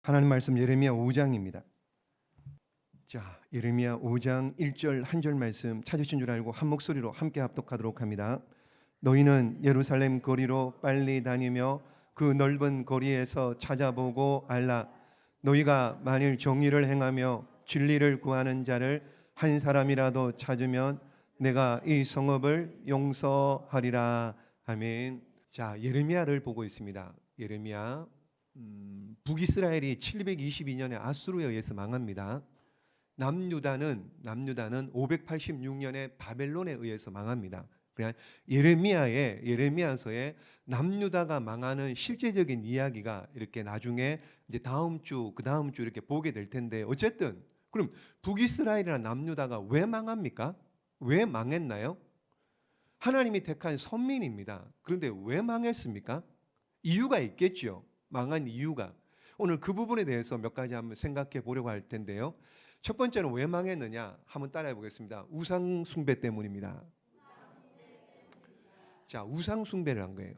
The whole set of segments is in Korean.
하나님 말씀 예레미야 5장입니다. 자, 예레미야 5장 1절 한 절 말씀 찾으신 줄 알고 한 목소리로 함께 합독하도록 합니다. 너희는 예루살렘 거리로 빨리 다니며 그 넓은 거리에서 찾아보고 알라. 너희가 만일 정의를 행하며 진리를 구하는 자를 한 사람이라도 찾으면 내가 이 성읍을 용서하리라. 아멘. 자, 예레미야를 보고 있습니다. 예레미야 북이스라엘이 722년에 아수르에 의해서 망합니다. 남유다는 586년에 바벨론에 의해서 망합니다. 그냥 예레미야서에 남유다가 망하는 실제적인 이야기가 이렇게 나중에 이제 다음 주 이렇게 보게 될 텐데, 어쨌든 그럼 북이스라엘이나 남유다가 왜 망합니까? 왜 망했나요? 하나님이 택한 선민입니다. 그런데 왜 망했습니까? 이유가 있겠죠. 망한 이유가. 오늘 그 부분에 대해서 몇 가지 한번 생각해 보려고 할 텐데요. 첫 번째는 왜 망했느냐? 한번 따라해 보겠습니다. 우상 숭배 때문입니다. 자, 우상 숭배를 한 거예요.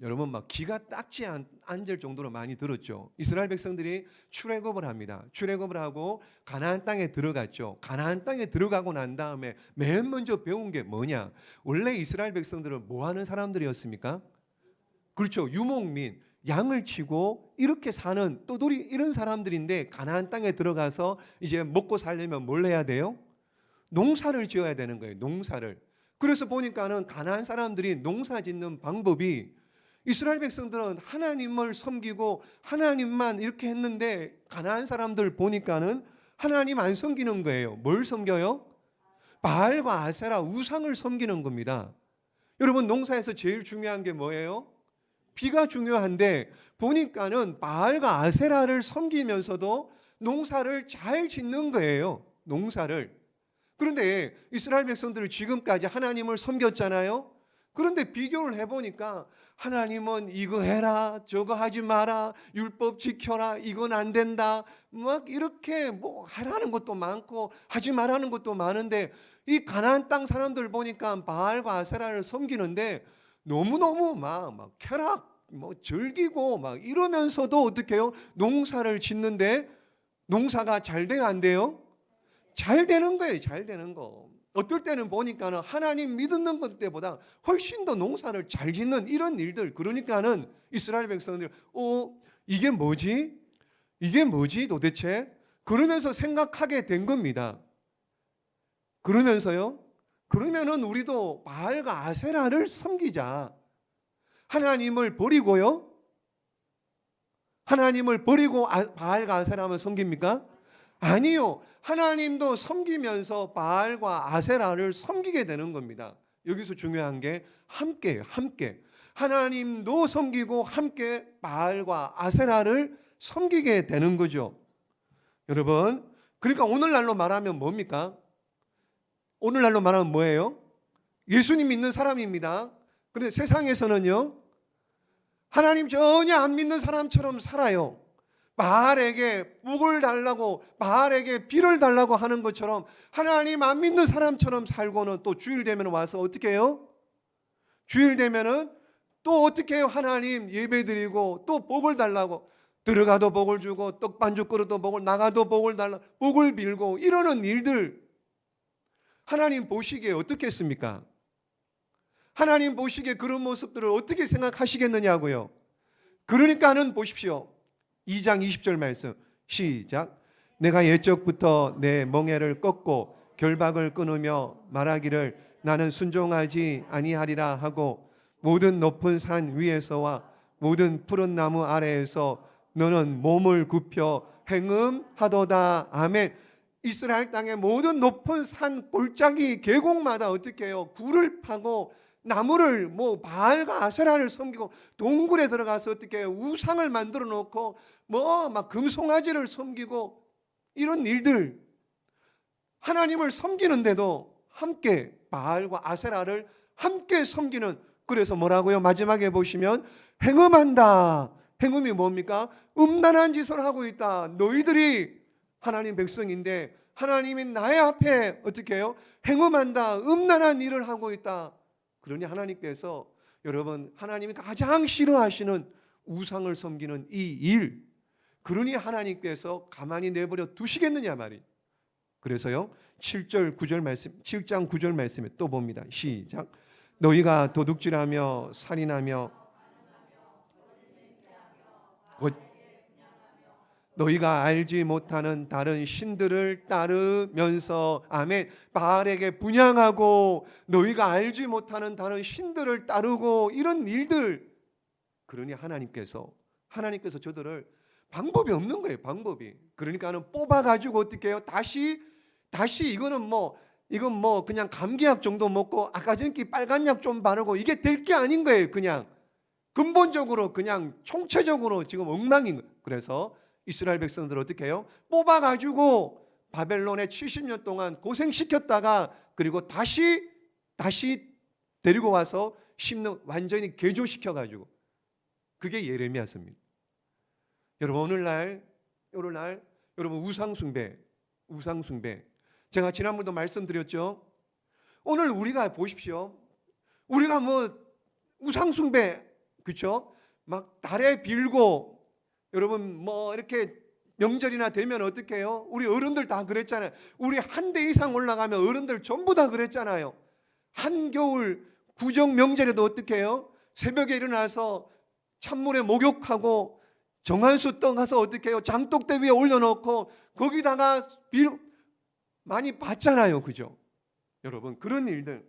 여러분 막 기가 딱지 앉을 정도로 많이 들었죠. 이스라엘 백성들이 출애굽을 합니다. 출애굽을 하고 가나안 땅에 들어갔죠. 가나안 땅에 들어가고 난 다음에 맨 먼저 배운 게 뭐냐? 원래 이스라엘 백성들은 뭐 하는 사람들이었습니까? 그렇죠. 유목민, 양을 치고 이렇게 사는 떠돌이 이런 사람들인데, 가나안 땅에 들어가서 이제 먹고 살려면 뭘 해야 돼요? 농사를 지어야 되는 거예요. 농사를. 그래서 보니까는 가나안 사람들이 농사 짓는 방법이, 이스라엘 백성들은 하나님을 섬기고 하나님만 이렇게 했는데, 가나안 사람들 보니까는 하나님 안 섬기는 거예요. 뭘 섬겨요? 바알과 아세라, 우상을 섬기는 겁니다. 여러분, 농사에서 제일 중요한 게 뭐예요? 비가 중요한데, 보니까는 바알과 아세라를 섬기면서도 농사를 잘 짓는 거예요. 농사를. 그런데 이스라엘 백성들은 지금까지 하나님을 섬겼잖아요. 그런데 비교를 해보니까 하나님은 이거 해라, 저거 하지 마라, 율법 지켜라, 이건 안 된다, 막 이렇게 뭐 하라는 것도 많고 하지 말라는 것도 많은데, 이 가나안 땅 사람들 보니까 바알과 아세라를 섬기는데 너무너무 막 쾌락, 뭐 즐기고 막 이러면서도 어떻게 해요? 농사를 짓는데 농사가 잘 돼요, 안 돼요? 잘 되는 거예요. 잘 되는 거. 어떨 때는 보니까는 하나님 믿는 것 때보다 훨씬 더 농사를 잘 짓는 이런 일들. 그러니까는 이스라엘 백성들, 이게 뭐지? 이게 뭐지 도대체? 그러면서 생각하게 된 겁니다. 그러면서요, 그러면은 우리도 바알과 아세라를 섬기자. 하나님을 버리고요. 하나님을 버리고 바알과 아세라만 섬깁니까? 아니요. 하나님도 섬기면서 바알과 아세라를 섬기게 되는 겁니다. 여기서 중요한 게 함께예요. 함께. 하나님도 섬기고 함께 바알과 아세라를 섬기게 되는 거죠. 여러분, 그러니까 오늘날로 말하면 뭡니까? 오늘날로 말하면 뭐예요? 예수님 믿는 사람입니다. 그런데 세상에서는요, 하나님 전혀 안 믿는 사람처럼 살아요. 바알에게 복을 달라고, 바알에게 비를 달라고 하는 것처럼 하나님 안 믿는 사람처럼 살고는, 또 주일 되면 와서 어떻게 해요? 주일 되면은 또 어떻게 해요? 하나님 예배 드리고 또 복을 달라고, 들어가도 복을 주고 떡반죽 그릇도 복을, 나가도 복을 달라, 복을 빌고 이러는 일들, 하나님 보시기에 어떻겠습니까? 하나님 보시기에 그런 모습들을 어떻게 생각하시겠느냐고요. 그러니까는 보십시오. 2장 20절 말씀 시작. 내가 옛적부터 내 멍에를 꺾고 결박을 끊으며 말하기를 나는 순종하지 아니하리라 하고, 모든 높은 산 위에서와 모든 푸른 나무 아래에서 너는 몸을 굽혀 행음하도다. 아멘. 이스라엘 땅의 모든 높은 산 골짜기 계곡마다 어떻게 해요? 굴을 파고 나무를, 바알과 아세라를 섬기고, 동굴에 들어가서 어떻게 해요? 우상을 만들어 놓고 막 금송아지를 섬기고 이런 일들, 하나님을 섬기는데도 함께 바알과 아세라를 함께 섬기는, 그래서 뭐라고요? 마지막에 보시면 행음한다. 행음이 뭡니까? 음란한 짓을 하고 있다. 너희들이 하나님 백성인데 하나님이 나의 앞에 어떻게 해요? 행음한다. 음란한 일을 하고 있다. 그러니 하나님께서, 여러분, 하나님이 가장 싫어하시는 우상을 섬기는 이 일, 그러니 하나님께서 가만히 내버려 두시겠느냐 말이. 그래서요 7절 9절 말씀 7장 9절 말씀에 또 봅니다. 시작. 너희가 도둑질하며 살인하며 너희가 알지 못하는 다른 신들을 따르면서 아멘 바알에게 분향하고 너희가 알지 못하는 다른 신들을 따르고 이런 일들. 그러니 하나님께서 저들을 방법이 없는 거예요. 방법이. 그러니까는 뽑아가지고 어떻게 해요? 다시 이건 뭐 그냥 감기약 정도 먹고 아까 전기 빨간 약 좀 바르고 이게 될 게 아닌 거예요. 그냥 근본적으로 그냥 총체적으로 지금 엉망인 거예요. 그래서 이스라엘 백성들 어떻게 해요? 뽑아가지고 바벨론에 70년 동안 고생시켰다가 그리고 다시 데리고 와서 심는 완전히 개조시켜가지고 그게 예레미야서입니다. 여러분 오늘날 여러분 우상숭배 제가 지난번도 말씀드렸죠. 오늘 우리가 보십시오. 우리가 뭐 우상숭배 그렇죠? 막 달에 빌고 여러분 뭐 이렇게 명절이나 되면 어떻게 해요? 우리 어른들 다 그랬잖아요. 우리 한 대 이상 올라가면 어른들 전부 다 그랬잖아요. 한겨울 구정 명절에도 어떻게 해요? 새벽에 일어나서 찬물에 목욕하고 정한수 떠가서 어떻게 해요? 장독대 위에 올려놓고 거기다가 많이 봤잖아요. 그죠? 여러분 그런 일들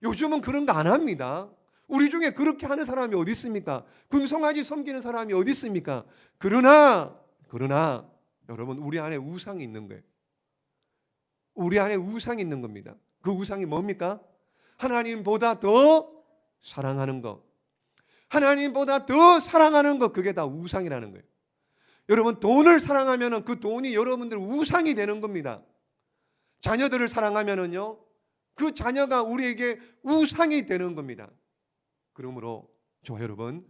요즘은 그런 거 안 합니다. 우리 중에 그렇게 하는 사람이 어디 있습니까? 금송아지 섬기는 사람이 어디 있습니까? 그러나 여러분 우리 안에 우상이 있는 거예요. 우리 안에 우상이 있는 겁니다. 그 우상이 뭡니까? 하나님보다 더 사랑하는 것. 하나님보다 더 사랑하는 것, 그게 다 우상이라는 거예요. 여러분 돈을 사랑하면 그 돈이 여러분들 우상이 되는 겁니다. 자녀들을 사랑하면은요 그 자녀가 우리에게 우상이 되는 겁니다. 그러므로 여러분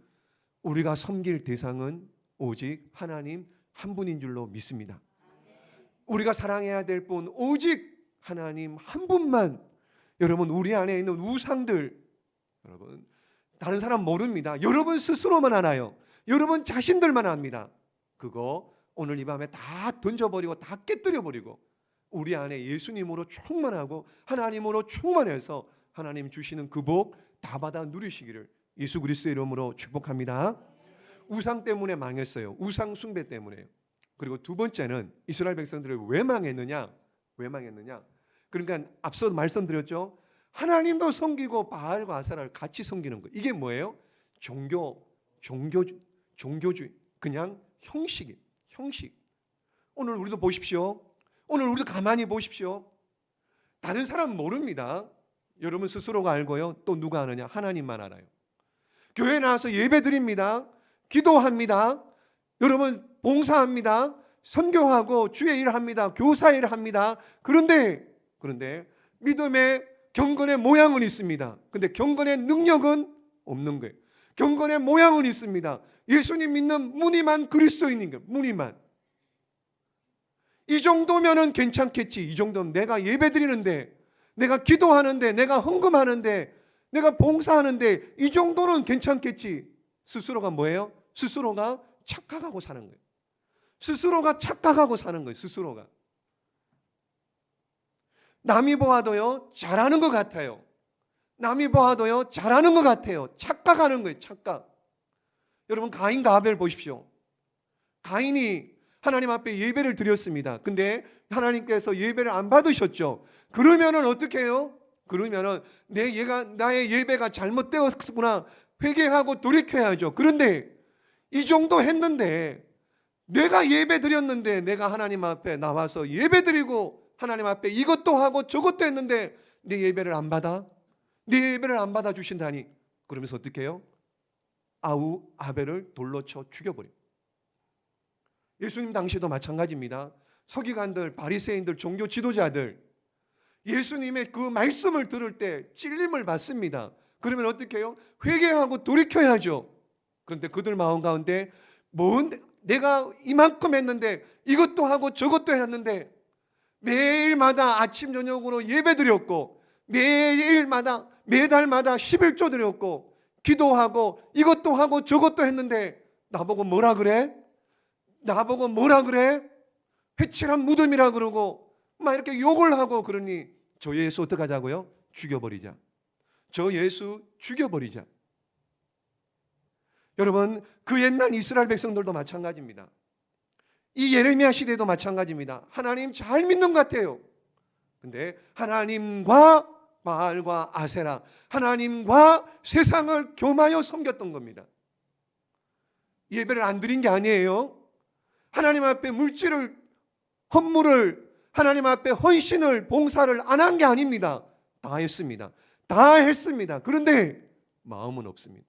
우리가 섬길 대상은 오직 하나님 한 분인 줄로 믿습니다. 우리가 사랑해야 될 분 오직 하나님 한 분만. 여러분 우리 안에 있는 우상들 여러분 다른 사람 모릅니다. 여러분 스스로만 알아요. 여러분 자신들만 압니다. 그거 오늘 이 밤에 다 던져버리고 다 깨뜨려버리고 우리 안에 예수님으로 충만하고 하나님으로 충만해서 하나님 주시는 그 복 다 받아 누리시기를 예수 그리스도의 이름으로 축복합니다. 우상 때문에 망했어요. 우상 숭배 때문에요. 그리고 두 번째는 이스라엘 백성들이 왜 망했느냐? 그러니까 앞서 말씀드렸죠. 하나님도 섬기고 바알과 아세라를 같이 섬기는 거. 이게 뭐예요? 종교주의. 그냥 형식. 오늘 우리도 보십시오. 오늘 우리도 가만히 보십시오. 다른 사람 모릅니다. 여러분 스스로가 알고요. 또 누가 아느냐? 하나님만 알아요. 교회 나와서 예배드립니다. 기도합니다. 여러분 봉사합니다. 선교하고 주의 일을 합니다. 교사 일을 합니다. 그런데 믿음의 경건의 모양은 있습니다. 근데 경건의 능력은 없는 거예요. 경건의 모양은 있습니다. 예수님 믿는 무늬만 그리스도인인 거예요. 무늬만. 이 정도면은 괜찮겠지. 이 정도면 내가 예배드리는데, 내가 기도하는데, 내가 헌금하는데, 내가 봉사하는데 이 정도는 괜찮겠지. 스스로가 뭐예요? 스스로가 착각하고 사는 거예요. 스스로가 남이 보아도요 잘하는 것 같아요. 착각하는 거예요. 착각. 여러분 가인과 아벨 보십시오. 가인이 하나님 앞에 예배를 드렸습니다. 근데 하나님께서 예배를 안 받으셨죠. 그러면은 어떻게 해요? 그러면은 나의 예배가 잘못되었구나 회개하고 돌이켜야죠. 그런데 이 정도 했는데 내가 예배 드렸는데 내가 하나님 앞에 나와서 예배 드리고 하나님 앞에 이것도 하고 저것도 했는데 내 예배를 안 받아 주신다니. 그러면서 어떻게 해요? 아벨을 돌로 쳐 죽여버려요. 예수님 당시도 마찬가지입니다. 서기관들, 바리새인들, 종교 지도자들 예수님의 그 말씀을 들을 때 찔림을 받습니다. 그러면 어떻게 해요? 회개하고 돌이켜야죠. 그런데 그들 마음 가운데 내가 이만큼 했는데 이것도 하고 저것도 했는데 매일마다 아침 저녁으로 예배드렸고 매달마다 11조 드렸고 기도하고 이것도 하고 저것도 했는데 나보고 뭐라 그래? 나보고 뭐라 그래? 회칠한 무덤이라 그러고 막 이렇게 욕을 하고 그러니 저 예수 어떡하자고요? 죽여버리자. 저 예수 죽여버리자. 여러분, 그 옛날 이스라엘 백성들도 마찬가지입니다. 이 예레미야 시대도 마찬가지입니다. 하나님 잘 믿는 것 같아요. 근데 하나님과 바알과 아세라, 하나님과 세상을 교마여 섬겼던 겁니다. 예배를 안 드린 게 아니에요. 하나님 앞에 물질을, 헌물을, 하나님 앞에 헌신을, 봉사를 안 한 게 아닙니다. 다 했습니다. 다 했습니다. 그런데 마음은 없습니다.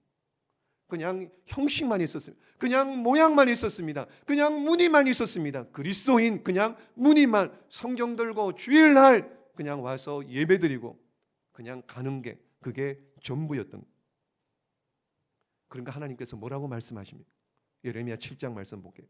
그냥 형식만 있었습니다. 그냥 모양만 있었습니다. 그냥 무늬만 있었습니다. 그리스도인 그냥 무늬만, 성경 들고 주일날 그냥 와서 예배드리고 그냥 가는 게 그게 전부였던 거예요. 그러니까 하나님께서 뭐라고 말씀하십니까? 예레미야 7장 말씀 볼게요.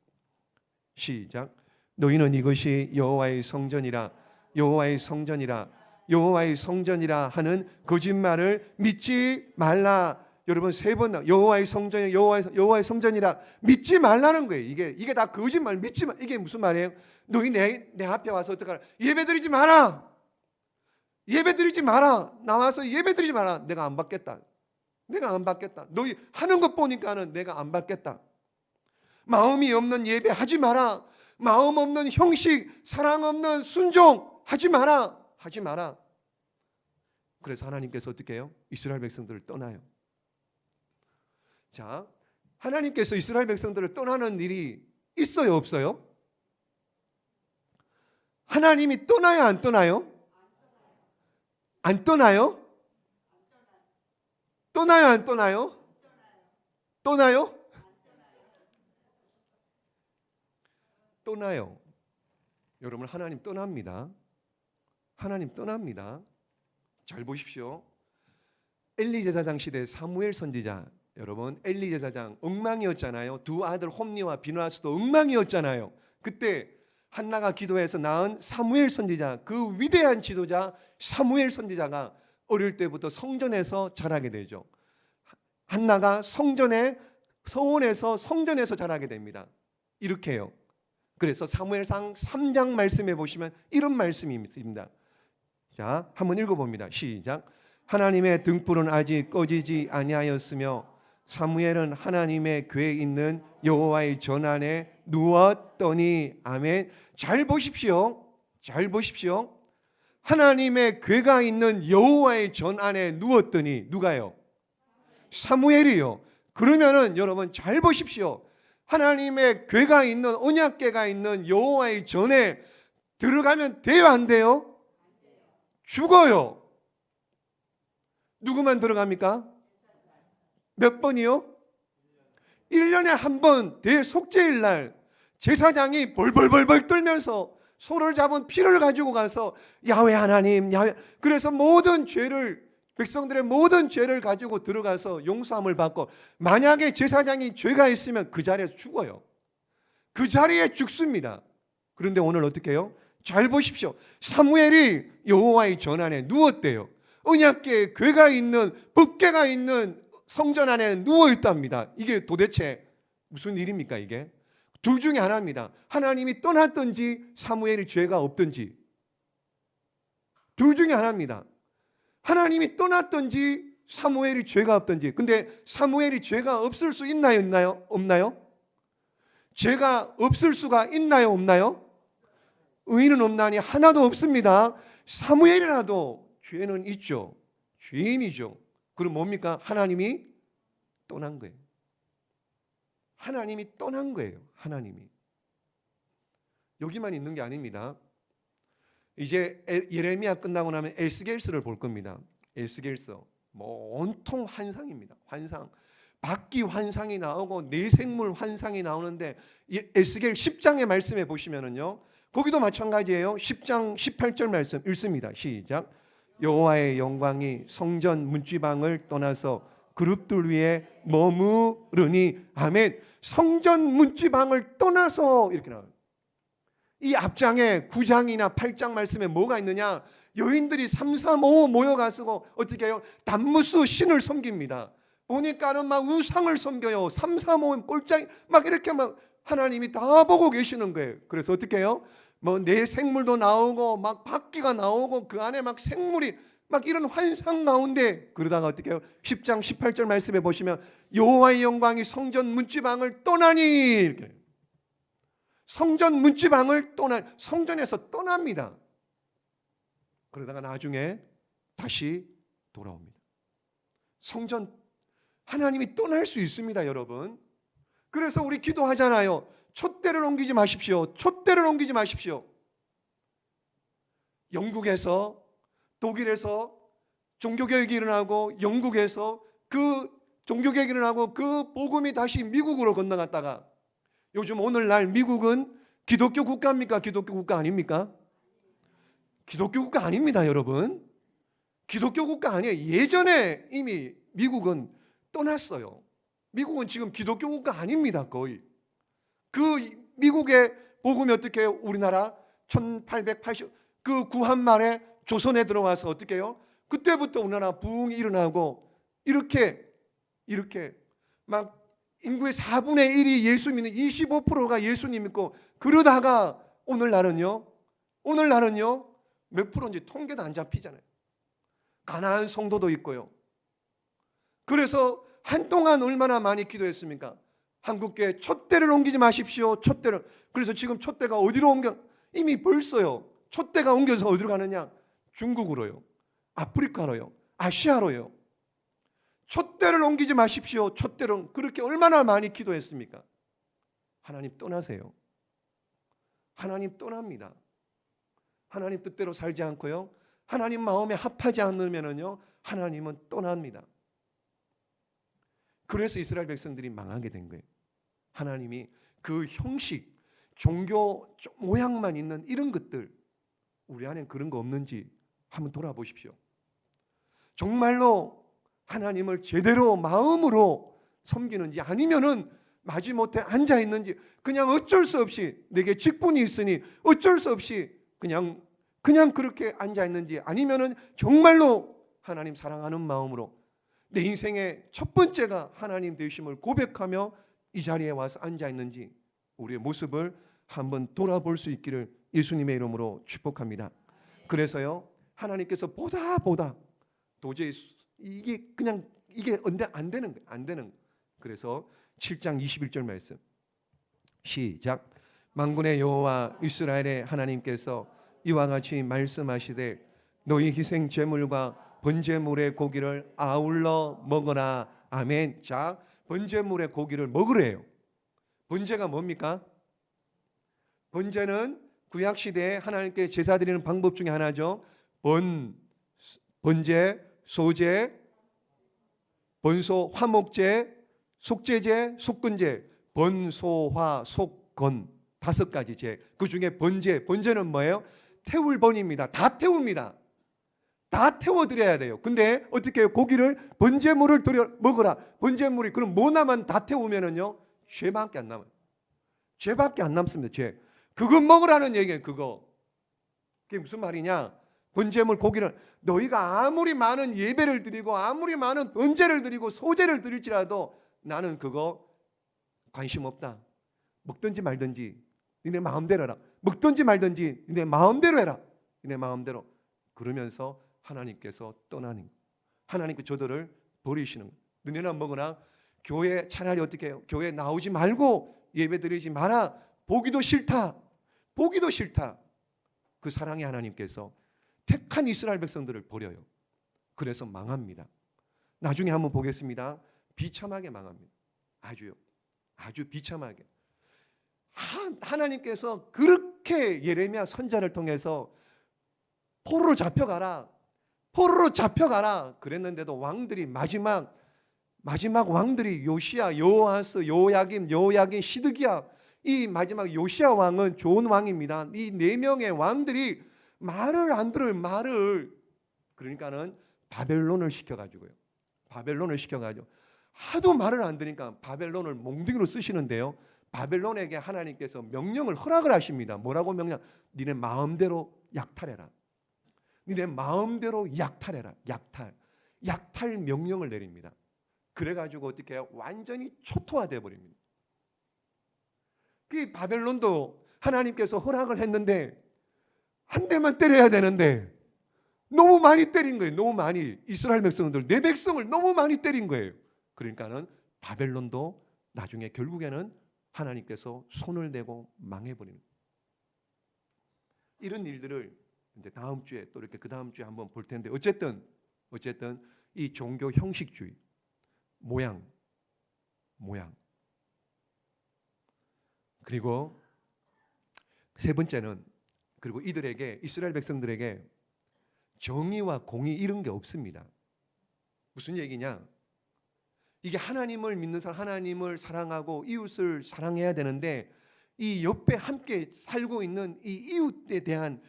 시작. 너희는 이것이 여호와의 성전이라, 여호와의 성전이라, 여호와의 성전이라 하는 거짓말을 믿지 말라. 여러분, 3번 여호와의 성전이, 여호와의 성전이라 믿지 말라는 거예요. 이게 다 거짓말, 믿지 말. 이게 무슨 말이에요? 너희 내 앞에 와서 어떡하라? 예배드리지 마라. 예배드리지 마라. 나와서 예배드리지 마라. 내가 안 받겠다. 내가 안 받겠다. 너희 하는 것 보니까는 내가 안 받겠다. 마음이 없는 예배 하지 마라. 마음 없는 형식, 사랑 없는 순종 하지 마라. 하지 마라. 그래서 하나님께서 어떻게 해요? 이스라엘 백성들을 떠나요. 자, 하나님께서 이스라엘 백성들을 떠나는 일이 있어요, 없어요? 하나님이 떠나요, 안 떠나요? 안 떠나요? 떠나요, 안 떠나요? 떠나요? 떠나요. 여러분, 하나님 떠납니다. 하나님 떠납니다. 잘 보십시오. 엘리 제사장 시대 사무엘 선지자, 여러분, 엘리 제사장 엉망이었잖아요. 두 아들 홈니와 비느하스도 엉망이었잖아요. 그때 한나가 기도해서 낳은 사무엘 선지자, 그 위대한 지도자 사무엘 선지자가 어릴 때부터 성전에서 자라게 되죠. 한나가 서원에서 성전에서 자라게 됩니다. 이렇게요. 그래서 사무엘상 3장 말씀에 보시면 이런 말씀이 있습니다. 자, 한번 읽어봅니다. 시작. 하나님의 등불은 아직 꺼지지 아니하였으며 사무엘은 하나님의 궤에 있는 여호와의 전 안에 누웠더니. 아멘. 잘 보십시오. 잘 보십시오. 하나님의 궤가 있는 여호와의 전 안에 누웠더니. 누가요? 사무엘이요. 그러면은 여러분 잘 보십시오. 하나님의 궤가 있는, 언약궤가 있는 여호와의 전에 들어가면 돼요, 안 돼요? 죽어요. 누구만 들어갑니까? 몇 번이요? 1년에 한 번 대속죄일 날 제사장이 벌벌벌벌 떨면서 소를 잡은 피를 가지고 가서 야훼 하나님, 야훼, 그래서 모든 죄를, 백성들의 모든 죄를 가지고 들어가서 용서함을 받고, 만약에 제사장이 죄가 있으면 그 자리에서 죽어요. 그 자리에 죽습니다. 그런데 오늘 어떻게 해요? 잘 보십시오. 사무엘이 여호와의 전 안에 누웠대요. 언약궤, 궤가 있는, 법궤가 있는 성전 안에 누워 있답니다. 이게 도대체 무슨 일입니까? 이게 둘 중에 하나입니다. 하나님이 떠났든지 사무엘이 죄가 없든지, 둘 중에 하나입니다. 하나님이 떠났든지 사무엘이 죄가 없든지. 근데 사무엘이 죄가 없을 수 있나요? 없나요? 죄가 없을 수가 있나요? 없나요? 의인은 없나니 하나도 없습니다. 사무엘이라도 죄는 있죠. 죄인이죠. 그럼 뭡니까? 하나님이 떠난 거예요. 하나님이 떠난 거예요. 하나님이. 여기만 있는 게 아닙니다. 이제 예레미야 끝나고 나면 에스겔서를 볼 겁니다. 에스겔서 온통 환상입니다. 환상. 박기 환상이 나오고 내생물 환상이 나오는데, 에스겔 10장의 말씀에 보시면은요, 거기도 마찬가지예요. 10장 18절 말씀 읽습니다. 시작. 여호와의 영광이 성전 문지방을 떠나서 그룹들 위에 머무르니. 아멘. 성전 문지방을 떠나서 이렇게 나와요. 이 앞장에 9장이나 8장 말씀에 뭐가 있느냐? 여인들이 3, 4, 5 모여가지고 어떻게 해요? 단무스 신을 섬깁니다. 보니까는 막 우상을 섬겨요. 3, 4, 5 꼴짱이 막 이렇게 막 하나님이 다 보고 계시는 거예요. 그래서 어떻게 해요? 뭐 내 생물도 나오고 막 바퀴가 나오고 그 안에 막 생물이 막 이런 환상 가운데, 그러다가 어떻게 해요? 10장 18절 말씀에 보시면 여호와의 영광이 성전 문지방을 떠나니, 이렇게 성전 문지방을 성전에서 떠납니다. 그러다가 나중에 다시 돌아옵니다. 성전, 하나님이 떠날 수 있습니다, 여러분. 그래서 우리 기도하잖아요. 촛대를 옮기지 마십시오. 촛대를 옮기지 마십시오. 영국에서, 독일에서 종교개혁이 일어나고, 영국에서 그 종교개혁이 일어나고 그 복음이 다시 미국으로 건너갔다가, 요즘 오늘날 미국은 기독교 국가입니까? 기독교 국가 아닙니까? 기독교 국가 아닙니다, 여러분. 기독교 국가 아니에요. 예전에 이미 미국은 떠났어요. 미국은 지금 기독교 국가 아닙니다, 거의. 그 미국의 복음이 어떻게 해요? 우리나라 1880 그 구한말에 조선에 들어와서 어떻게 해요? 그때부터 우리나라 부흥이 일어나고, 이렇게 막 인구의 4분의 1이 예수 믿는, 25%가 예수님 믿고, 그러다가 오늘날은요 몇 프로인지 통계도 안 잡히잖아요. 가난한 성도도 있고요. 그래서 한동안 얼마나 많이 기도했습니까? 한국교회 촛대를 옮기지 마십시오. 촛대를. 그래서 지금 촛대가 어디로 옮겨? 이미 벌써요. 촛대가 옮겨서 어디로 가느냐? 중국으로요. 아프리카로요. 아시아로요. 촛대를 옮기지 마십시오. 촛대를. 그렇게 얼마나 많이 기도했습니까? 하나님 떠나세요. 하나님 떠납니다. 하나님 뜻대로 살지 않고요, 하나님 마음에 합하지 않으면요, 하나님은 떠납니다. 그래서 이스라엘 백성들이 망하게 된 거예요. 하나님이 그 형식, 종교 모양만 있는 이런 것들, 우리 안에 그런 거 없는지 한번 돌아보십시오. 정말로 하나님을 제대로 마음으로 섬기는지, 아니면은 마지못해 앉아 있는지, 그냥 어쩔 수 없이 내게 직분이 있으니 어쩔 수 없이 그냥 그렇게 앉아 있는지, 아니면은 정말로 하나님 사랑하는 마음으로 내 인생의 첫 번째가 하나님 되심을 고백하며 이 자리에 와서 앉아 있는지, 우리의 모습을 한번 돌아볼 수 있기를 예수님의 이름으로 축복합니다. 그래서요, 하나님께서 보다 도저히 이게 안 되는 거예요. 안 되는 거예요. 그래서 7장 21절 말씀 시작. 만군의 여호와 이스라엘의 하나님께서 이와 같이 말씀하시되 너희 희생 제물과 번제물의 고기를 아울러 먹어라. 아멘. 자, 번제물의 고기를 먹으래요. 번제가 뭡니까? 번제는 구약 시대에 하나님께 제사 드리는 방법 중에 하나죠. 번제, 소제, 번소, 화목제, 속죄제, 속건제, 번소화, 속건, 5가지 제. 그 중에 번제는 뭐예요? 태울 번입니다. 다 태웁니다. 다 태워드려야 돼요. 근데 어떻게 해요? 고기를 번제물을 드려 먹어라. 번제물이 그럼 뭐나만 다 태우면은요, 죄밖에 안 남아요. 죄밖에 안 남습니다. 죄. 그거 먹으라는 얘기예요. 그거. 그게 무슨 말이냐? 번제물 고기를 너희가 아무리 많은 예배를 드리고 아무리 많은 번제를 드리고 소제를 드릴지라도 나는 그거 관심 없다. 먹든지 말든지 니네 마음대로 해라. 먹든지 말든지 니네 마음대로 해라. 니네 마음대로. 그러면서 하나님께서 떠나는, 하나님께 저들을 버리시는. 너네나 먹으나 교회 차라리 어떻게 해요? 교회 나오지 말고 예배 드리지 마라. 보기도 싫다. 보기도 싫다. 그 사랑의 하나님께서 택한 이스라엘 백성들을 버려요. 그래서 망합니다. 나중에 한번 보겠습니다. 비참하게 망합니다. 아주 비참하게. 하나님께서 그렇게 예레미야 선지자를 통해서 포로로 잡혀가라 그랬는데도 왕들이 마지막 왕들이 요시야, 여호아스, 여호야김, 시드기야, 이 마지막 요시야 왕은 좋은 왕입니다. 이 4명의 왕들이 말을 안 들어요. 말을. 그러니까는 바벨론을 시켜가지고 하도 말을 안 들으니까 바벨론을 몽둥이로 쓰시는데요, 바벨론에게 하나님께서 명령을 허락을 하십니다. 뭐라고 명령? 니네 마음대로 약탈해라. 니네 마음대로 약탈해라. 약탈 명령을 내립니다. 그래가지고 어떻게 해요? 완전히 초토화되어 버립니다. 그 바벨론도 하나님께서 허락을 했는데 한 대만 때려야 되는데 너무 많이 때린 거예요. 너무 많이. 이스라엘 백성들, 내 백성을 너무 많이 때린 거예요. 그러니까는 바벨론도 나중에 결국에는 하나님께서 손을 대고 망해버리는 거예요. 이런 일들을 이제 다음 주에 또 이렇게 그 다음 주에 한번 볼 텐데 어쨌든 이 종교 형식주의 모양 그리고 세 번째는 그리고 이들에게 이스라엘 백성들에게 정의와 공의 이런 게 없습니다. 무슨 얘기냐? 이게 하나님을 믿는 사람, 하나님을 사랑하고 이웃을 사랑해야 되는데 이 옆에 함께 살고 있는 이 이웃에 대한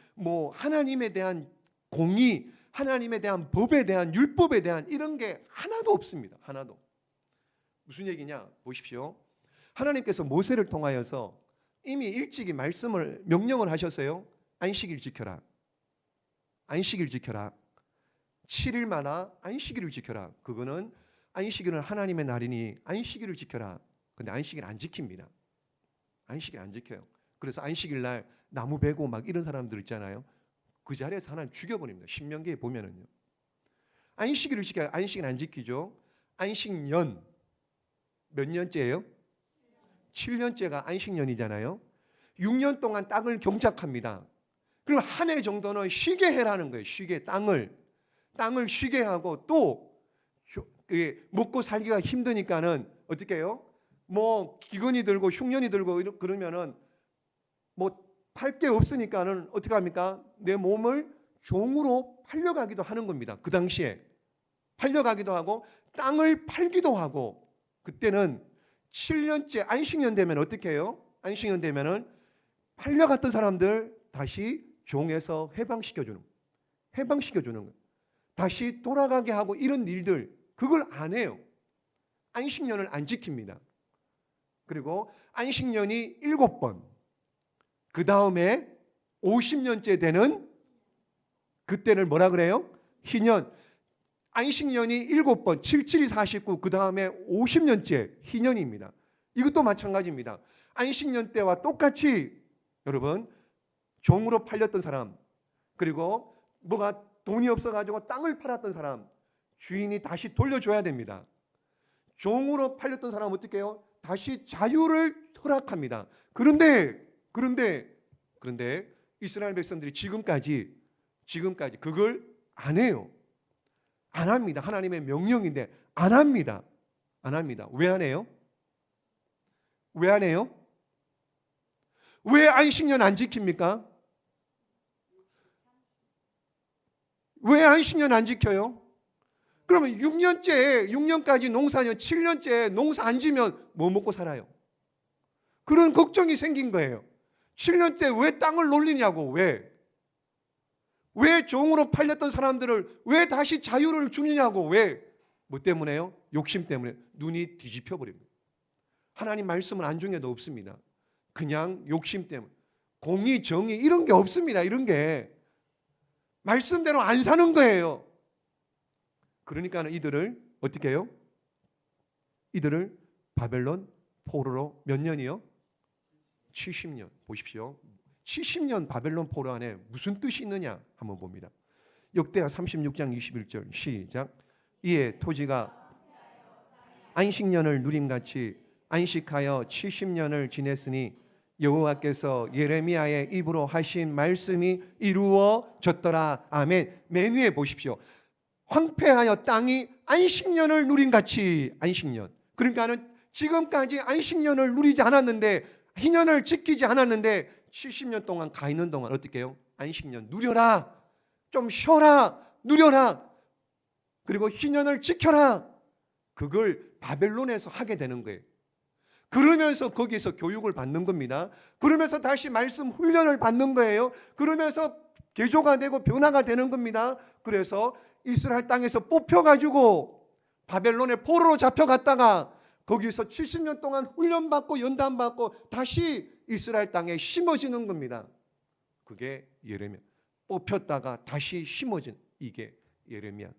하나님에 대한 공의, 하나님에 대한 법에 대한 율법에 대한 이런 게 하나도 없습니다. 하나도. 무슨 얘기냐? 보십시오. 하나님께서 모세를 통하여서 이미 일찍이 명령을 하셨어요. 안식일 지켜라. 안식일 지켜라. 7일마다 안식일을 지켜라. 그거는 안식일은 하나님의 날이니 안식일을 지켜라. 근데 안식일 안 지킵니다. 안식일 안 지켜요. 그래서 안식일 날 나무 베고 막 이런 사람들 있잖아요. 그 자리에서 하나님 죽여버립니다. 신명기에 보면은요. 안식일을 지켜야 안식일 안 지키죠. 안식년 몇 년째예요? 7년째가 안식년이잖아요. 6년 동안 땅을 경작합니다. 그럼 한 해 정도는 쉬게 해라는 거예요. 쉬게 땅을 쉬게 하고 또 먹고 살기가 힘드니까는 어떻게 해요? 기근이 들고 흉년이 들고 그러면은 팔 게 없으니까는 어떻게 합니까? 내 몸을 종으로 팔려가기도 하는 겁니다. 그 당시에 팔려가기도 하고 땅을 팔기도 하고 그때는 7년째 안식년 되면 어떻게 해요? 안식년 되면은 팔려갔던 사람들 다시 종에서 해방시켜주는 거예요. 다시 돌아가게 하고 이런 일들 그걸 안 해요. 안식년을 안 지킵니다. 그리고 안식년이 7번 그 다음에 50년째 되는 그때를 뭐라 그래요? 희년. 안식년이 7번 77이 49 그 다음에 50년째 희년입니다. 이것도 마찬가지입니다. 안식년 때와 똑같이 여러분 종으로 팔렸던 사람 그리고 돈이 없어가지고 땅을 팔았던 사람 주인이 다시 돌려줘야 됩니다. 종으로 팔렸던 사람은 어떻게 해요? 다시 자유를 허락합니다. 그런데 이스라엘 백성들이 지금까지 그걸 안 해요. 안 합니다. 하나님의 명령인데 안 합니다. 왜 안 해요? 왜 안 해요? 왜 안식년 안 지킵니까? 왜 안식년 안 지켜요? 그러면 6년까지 농사년 7년째 농사 안 지면 뭐 먹고 살아요? 그런 걱정이 생긴 거예요. 7년째 왜 땅을 놀리냐고. 왜 종으로 팔렸던 사람들을 왜 다시 자유를 주느냐고. 뭐 때문에요? 욕심 때문에 눈이 뒤집혀 버립니다. 하나님 말씀은 안중에도 없습니다. 그냥 욕심 때문에 공의 정의 이런 게 없습니다. 이런 게 말씀대로 안 사는 거예요. 그러니까 이들을 어떻게 해요? 이들을 바벨론 포로로 몇 년이요? 70년. 보십시오. 70년 바벨론 포로 안에 무슨 뜻이 있느냐 한번 봅니다. 역대하 36장 21절 시작. 이에 토지가 안식년을 누림같이 안식하여 70년을 지냈으니 여호와께서 예레미야의 입으로 하신 말씀이 이루어졌더라. 아멘. 맨 위에 보십시오. 황폐하여 땅이 안식년을 누림같이 안식년. 그러니까는 지금까지 안식년을 누리지 않았는데 희년을 지키지 않았는데 70년 동안 가 있는 동안 어떻게 해요? 안식년 누려라. 좀 쉬어라. 누려라. 그리고 희년을 지켜라. 그걸 바벨론에서 하게 되는 거예요. 그러면서 거기서 교육을 받는 겁니다. 그러면서 다시 말씀 훈련을 받는 거예요. 그러면서 개조가 되고 변화가 되는 겁니다. 그래서 이스라엘 땅에서 뽑혀가지고 바벨론의 포로로 잡혀갔다가 거기서 70년 동안 훈련받고 연단받고 다시 이스라엘 땅에 심어지는 겁니다. 그게 예레미야. 뽑혔다가 다시 심어진 이게 예레미야서.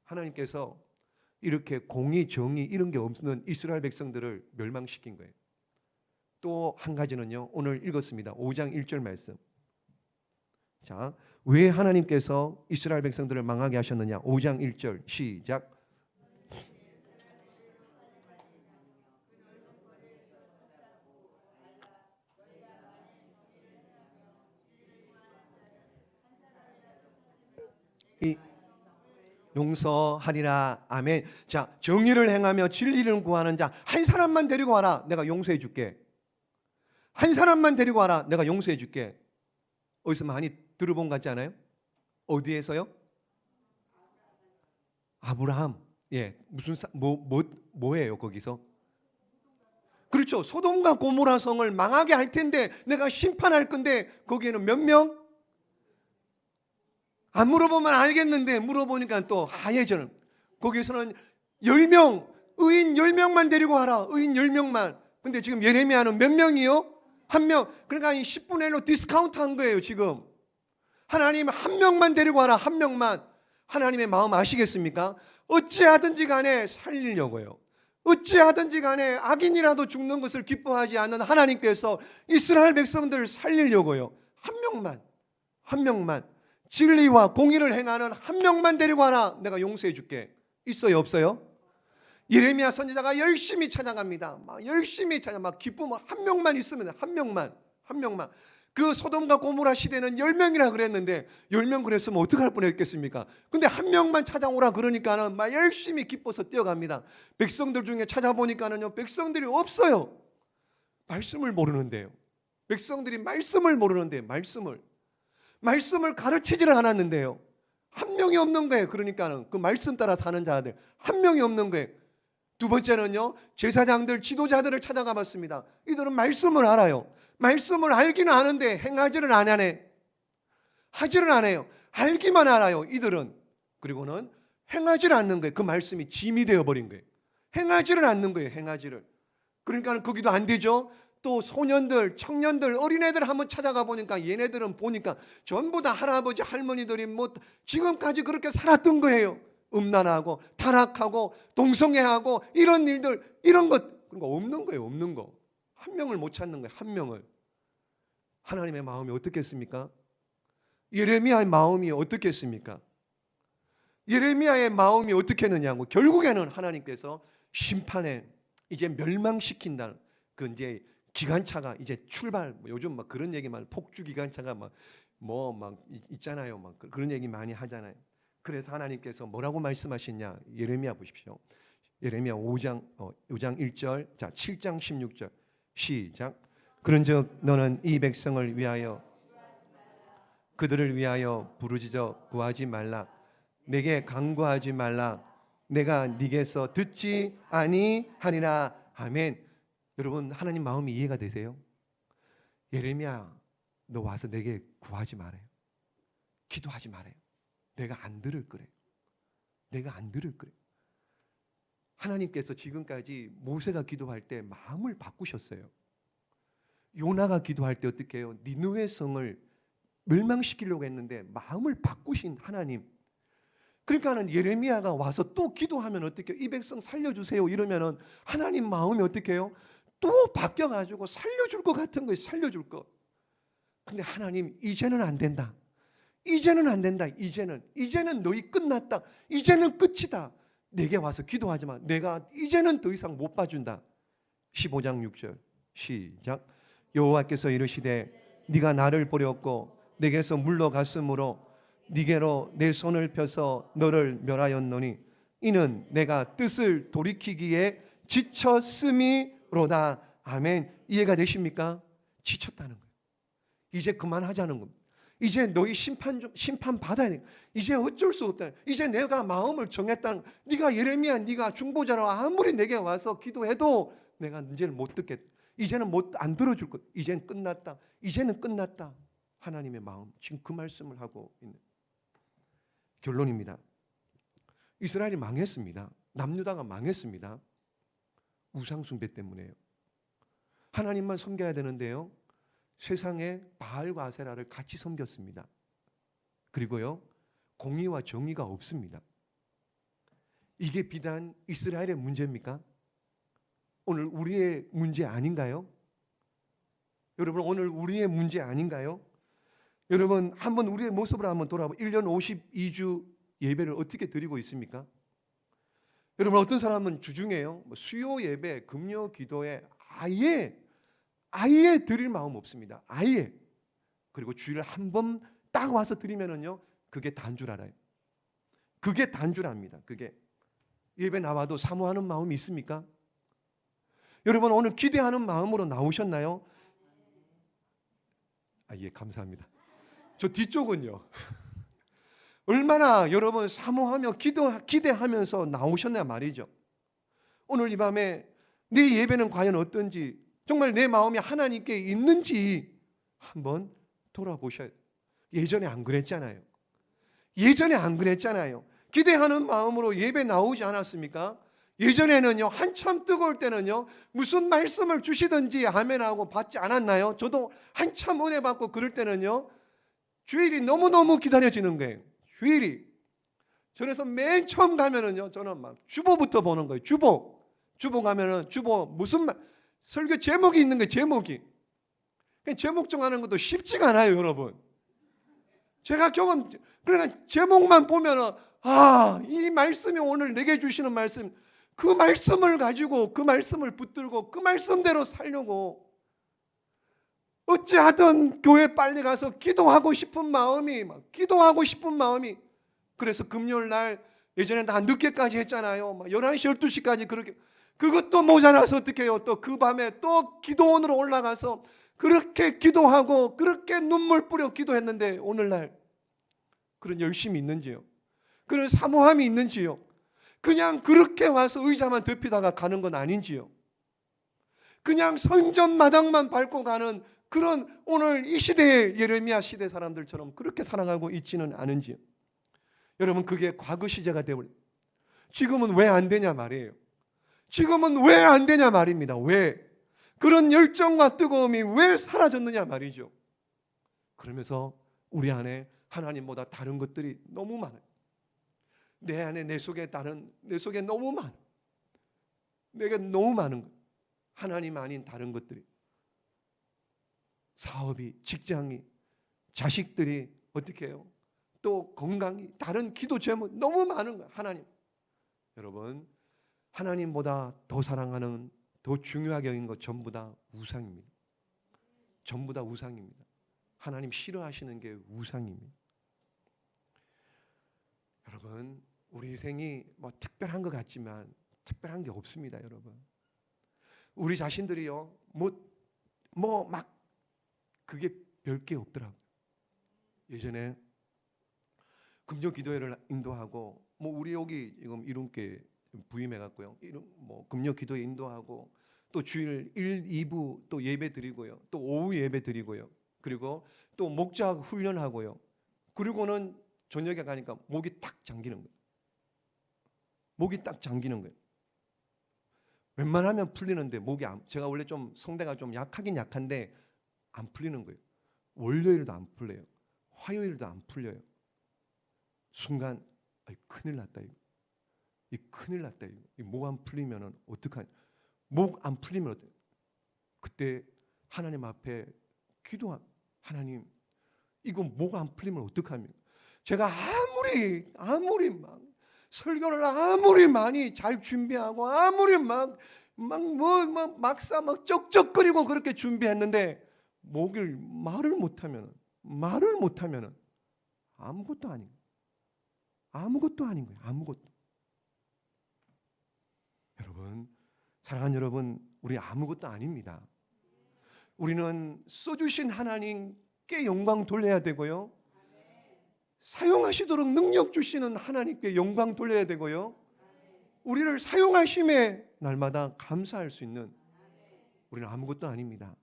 하나님께서 이렇게 공의, 정의 이런 게 없는 이스라엘 백성들을 멸망시킨 거예요. 또 한 가지는요. 오늘 읽었습니다. 5장 1절 말씀. 자, 왜 하나님께서 이스라엘 백성들을 망하게 하셨느냐? 5장 1절 시작. 이 용서하리라. 아멘. 자, 정의를 행하며 진리를 구하는 자 한 사람만 데리고 와라. 내가 용서해 줄게. 한 사람만 데리고 와라. 내가 용서해 줄게. 어디서 많이 들어본 것 같지 않아요? 어디에서요? 아브라함. 예, 무슨 뭐예요 거기서? 그렇죠. 소돔과 고모라 성을 망하게 할 텐데 내가 심판할 건데 거기에는 몇 명? 안 물어보면 알겠는데 물어보니까 또 하얘져는. 거기서는 10명, 의인 10명만 데리고 와라. 의인 10명만. 근데 지금 예레미야는 몇 명이요? 한 명. 그러니까 10분의 1로 디스카운트 한 거예요 지금. 하나님 한 명만 데리고 와라. 한 명만. 하나님의 마음 아시겠습니까? 어찌하든지 간에 살리려고요. 어찌하든지 간에 악인이라도 죽는 것을 기뻐하지 않는 하나님께서 이스라엘 백성들을 살리려고요. 한 명만. 한 명만. 진리와 공의를 행하는 한 명만 데리고 와라. 내가 용서해 줄게. 있어요 없어요? 예레미야 선지자가 열심히 찾아갑니다. 막 열심히 찾아 막 기쁘면 한 명만 있으면 한 명만. 한 명만. 그 소돔과 고모라 시대는 10명이라 그랬는데 10명 그랬으면 어떻게 할 뻔했겠습니까? 근데 한 명만 찾아오라 그러니까는 막 열심히 기뻐서 뛰어갑니다. 백성들 중에 찾아보니까는요 백성들이 없어요. 말씀을 모르는데요. 백성들이 말씀을 모르는데 말씀을 가르치지를 않았는데요. 한 명이 없는 거예요. 그러니까는 그 말씀 따라 사는 자들 한 명이 없는 거예요. 두 번째는요, 제사장들, 지도자들을 찾아가 봤습니다. 이들은 말씀을 알아요. 말씀을 알기는 아는데 행하지를 안 하네. 하지를 않아요. 알기만 알아요. 이들은. 그리고는 행하지를 않는 거예요. 그 말씀이 짐이 되어버린 거예요. 행하지를 않는 거예요. 행하지를. 그러니까 거기도 안 되죠. 또 소년들, 청년들, 어린애들 한번 찾아가 보니까 얘네들은 보니까 전부 다 할아버지, 할머니들이 뭐 지금까지 그렇게 살았던 거예요. 음란하고 타락하고 동성애하고 이런 일들, 이런 것 그러니까 없는 거예요. 없는 거. 한 명을 못 찾는 거예요. 한 명을. 하나님의 마음이 어떻겠습니까? 예레미야의 마음이 어떻겠습니까? 예레미야의 마음이 어떻게 했느냐고. 결국에는 하나님께서 심판에 이제 멸망시킨다는 그 이제 기관차가 이제 출발. 요즘 막 그런 얘기만 폭주 기관차가 막 있잖아요. 막 그런 얘기 많이 하잖아요. 그래서 하나님께서 뭐라고 말씀하시냐? 예레미야 보십시오. 예레미야 5장 1절, 자 7장 16절 시작. 그런즉 너는 이 백성을 위하여 그들을 위하여 부르짖어 구하지 말라. 내게 간구하지 말라. 내가 네게서 듣지 아니하리라. 아멘. 여러분 하나님 마음이 이해가 되세요? 예레미야 너 와서 내게 구하지 말아요. 기도하지 말아요. 내가 안 들을 거래. 내가 안 들을 거래. 하나님께서 지금까지 모세가 기도할 때 마음을 바꾸셨어요. 요나가 기도할 때 어떻게 해요? 니느웨 성을 멸망시키려고 했는데 마음을 바꾸신 하나님. 그러니까는 예레미야가 와서 또 기도하면 어떻게 해요? 이 백성 살려주세요 이러면은 하나님 마음이 어떻게 해요? 또 바뀌어가지고 살려줄 것 같은 거예요. 살려줄 것. 근데 하나님 이제는 안 된다. 이제는 안 된다. 이제는 너희 끝났다. 이제는 끝이다. 내게 와서 기도하지 마. 내가 이제는 더 이상 못 봐준다. 15장 6절 시작. 여호와께서 이르시되 네가 나를 버렸고 내게서 물러갔으므로 네게로 내 손을 펴서 너를 멸하였노니 이는 내가 뜻을 돌이키기에 지쳤음이로다. 아멘. 이해가 되십니까? 지쳤다는 거예요. 이제 그만하자는 겁니다. 이제 너희 심판 받아야 돼. 이제 어쩔 수 없다. 이제 내가 마음을 정했다는. 네가 예레미야, 네가 중보자로 아무리 내게 와서 기도해도 내가 이제는 못 듣겠다. 이제는 안 들어줄 것. 이제는 끝났다. 이제는 끝났다. 하나님의 마음. 지금 그 말씀을 하고 있는 결론입니다. 이스라엘이 망했습니다. 남유다가 망했습니다. 우상 숭배 때문에요. 하나님만 섬겨야 되는데요. 세상에 바알과 아세라를 같이 섬겼습니다. 그리고요 공의와 정의가 없습니다. 이게 비단 이스라엘의 문제입니까? 오늘 우리의 문제 아닌가요? 여러분, 오늘 우리의 문제 아닌가요? 여러분, 한번 우리의 모습을 한번 돌아보고 1년 52주 예배를 어떻게 드리고 있습니까? 여러분, 어떤 사람은 주중에요, 수요 예배, 금요 기도에 아예 드릴 마음 없습니다. 아예. 그리고 주일에 한 번 딱 와서 드리면은요, 그게 다인 줄 알아요. 그게 다인 줄 압니다. 그게 예배 나와도 사모하는 마음이 있습니까? 여러분, 오늘 기대하는 마음으로 나오셨나요? 예, 감사합니다. 저 뒤쪽은요. 얼마나 여러분 사모하며 기대하면서 나오셨냐 말이죠. 오늘 이 밤에 내 예배는 과연 어떤지, 정말 내 마음이 하나님께 있는지 한번 돌아보셔야 돼요. 예전에 안 그랬잖아요. 예전에 안 그랬잖아요. 기대하는 마음으로 예배 나오지 않았습니까? 예전에는요, 한참 뜨거울 때는요, 무슨 말씀을 주시든지 아멘하고 받지 않았나요? 저도 한참 은혜 받고 그럴 때는요, 주일이 너무너무 기다려지는 거예요. 주일이. 그래서 맨 처음 가면은요, 저는 막 주보부터 보는 거예요. 주보 가면은 주보 무슨 설교 제목이 있는 거예요. 제목이. 제목 정하는 것도 쉽지가 않아요, 여러분. 제가 그러니까 제목만 보면은 이 말씀이 오늘 내게 주시는 말씀, 그 말씀을 가지고 그 말씀을 붙들고 그 말씀대로 살려고 어찌하든 교회 빨리 가서 기도하고 싶은 마음이 그래서 금요일 날 예전에 다 늦게까지 했잖아요. 11시 12시까지 그렇게, 그것도 모자라서 어떻게 해요? 또 그 밤에 또 기도원으로 올라가서 그렇게 기도하고 그렇게 눈물 뿌려 기도했는데 오늘날 그런 열심이 있는지요? 그런 사모함이 있는지요? 그냥 그렇게 와서 의자만 덮이다가 가는 건 아닌지요? 그냥 성전 마당만 밟고 가는 그런 오늘 이 시대의 예레미야 시대 사람들처럼 그렇게 살아가고 있지는 않은지요? 여러분, 그게 과거 시제가 되어버려요. 지금은 왜 안 되냐 말이에요. 지금은 왜 안 되냐 말입니다. 왜? 그런 열정과 뜨거움이 왜 사라졌느냐 말이죠. 그러면서 우리 안에 하나님보다 다른 것들이 너무 많아요. 내 안에 내 속에 너무 많아요. 내게 너무 많은 것. 하나님 아닌 다른 것들이, 사업이, 직장이, 자식들이, 어떻게 해요? 또 건강이, 다른 기도 제목 너무 많은 거예요. 하나님. 여러분, 하나님보다 더 사랑하는, 더 중요하게 여긴 것 전부 다 우상입니다. 전부 다 우상입니다. 하나님 싫어하시는 게 우상입니다. 여러분, 우리 생이 특별한 것 같지만 특별한 게 없습니다, 여러분. 우리 자신들이요, 막 그게 별게 없더라고요. 예전에 금요 기도회를 인도하고, 우리 여기 지금 이름께 부임해 갖고요, 금요 기도회 인도하고, 또 주일 1, 2부 또 예배 드리고요, 또 오후 예배 드리고요, 그리고 또 목자 훈련하고요, 그리고는 저녁에 가니까 목이 딱 잠기는 거예요. 목이 딱 잠기는 거예요. 웬만하면 풀리는데 제가 원래 좀 성대가 좀 약하긴 약한데 안 풀리는 거예요. 월요일도 안 풀려요. 화요일도 안 풀려요. 순간 큰일 났다 이거. 큰일 났다 이거. 목 안 풀리면은 어떡하냐. 목 안 풀리면 어떡해. 그때 하나님 앞에 하나님, 이거 목 안 풀리면 어떡합니까? 제가 아무리 막 설교를 아무리 많이 잘 준비하고 아무리 막사 쩍쩍거리고 그렇게 준비했는데 말을 못하면 아무것도 아닌 거예요. 아무것도. 여러분, 사랑하는 여러분, 우리 아무것도 아닙니다. 우리는 써주신 하나님께 영광 돌려야 되고요, 사용하시도록 능력 주시는 하나님께 영광 돌려야 되고요, 우리를 사용하심에 날마다 감사할 수 있는, 우리는 아무것도 아닙니다.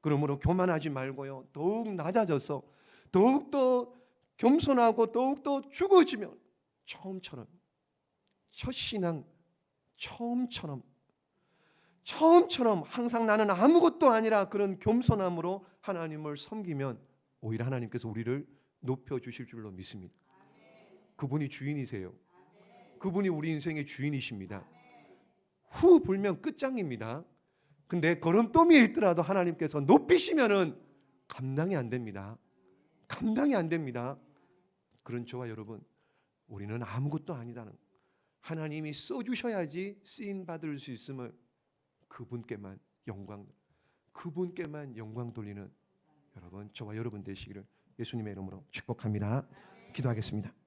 그러므로 교만하지 말고요, 더욱 낮아져서 더욱더 겸손하고 더욱더 죽어지면 처음처럼, 첫 신앙 처음처럼 항상 나는 아무것도 아니라 그런 겸손함으로 하나님을 섬기면 오히려 하나님께서 우리를 높여주실 줄로 믿습니다. 그분이 주인이세요. 그분이 우리 인생의 주인이십니다. 후 불면 끝장입니다. 근데 걸음더미에 있더라도 하나님께서 높이시면은 감당이 안 됩니다. 감당이 안 됩니다. 그런 저와 여러분, 우리는 아무것도 아니다는, 하나님이 써주셔야지 쓰임 받을 수 있음을, 그분께만 영광 돌리는 여러분, 저와 여러분 되시기를 예수님의 이름으로 축복합니다. 기도하겠습니다.